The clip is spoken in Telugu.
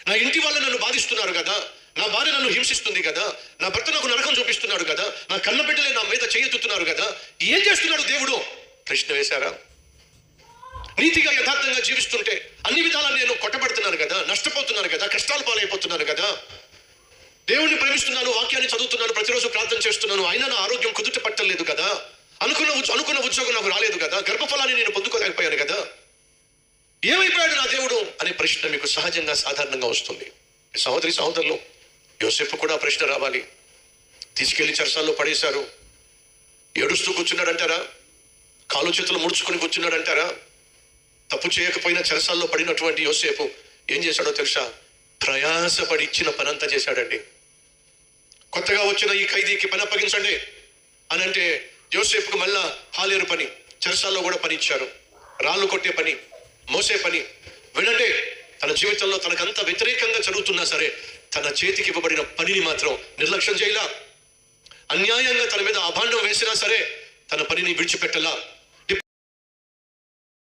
నా ఇంటి వాళ్ళు నన్ను బాధిస్తున్నారు కదా, నా భార్య నన్ను హింసిస్తుంది కదా, నా భర్త నాకు నరకం చూపిస్తున్నాడు కదా, నా కన్న బిడ్డలే నా మీద చేయెత్తుతున్నారు కదా, ఏం చేస్తున్నాడు దేవుడు? ప్రశ్న వేశారా? నీతిగా యథార్థంగా జీవిస్తుంటే అన్ని విధాలా నేను కొట్టబడుతున్నాను కదా, నష్టపోతున్నాను కదా, కష్టాలు పాలైపోతున్నాను కదా, దేవుణ్ణి ప్రేమిస్తున్నాను, వాక్యాన్ని చదువుతున్నాను, ప్రతిరోజు ప్రార్థన చేస్తున్నాను, అయినా నా ఆరోగ్యం కుదుట పట్టలేదు కదా, అనుకున్న ఉద్యోగం నాకు రాలేదు కదా, గర్భఫలాన్ని నేను పొందుకోలేకపోయాను కదా, ఏమైపోయాడు నా దేవుడు అనే ప్రశ్న మీకు సహజంగా సాధారణంగా వస్తుంది. సహోదరి సహోదరులు, యోసేపు కూడా ప్రశ్న రావాలి. తీసుకెళ్లి చెరసాల్లో పడేశారు, ఏడుస్తూ కూర్చున్నాడంటారా? కాలు చేతులు ముడుచుకొని కూర్చున్నాడంటారా? తప్పు చేయకపోయినా చెరసాల్లో పడినటువంటి యోసేపు ఏం చేశాడో తెలుసా? ప్రయాసపడి ఇచ్చిన పనంతా చేశాడండి. కొత్తగా వచ్చిన ఈ ఖైదీకి పని అప్పగించండి అని అంటే యోసేపుకు మళ్ళా హాలేరు పని, చెరసాల్లో కూడా పని ఇచ్చారు. రాళ్ళు కొట్టే పని, మోసే పని. వినండి, తన జీవితంలో తనకంత వ్యతిరేకంగా జరుగుతున్నా సరే తన చేతికి ఇవ్వబడిన పనిని మాత్రం నిర్లక్ష్యం చేయలా. అన్యాయంగా తన మీద అభాండం వేసినా సరే తన పనిని విడిచిపెట్టలా.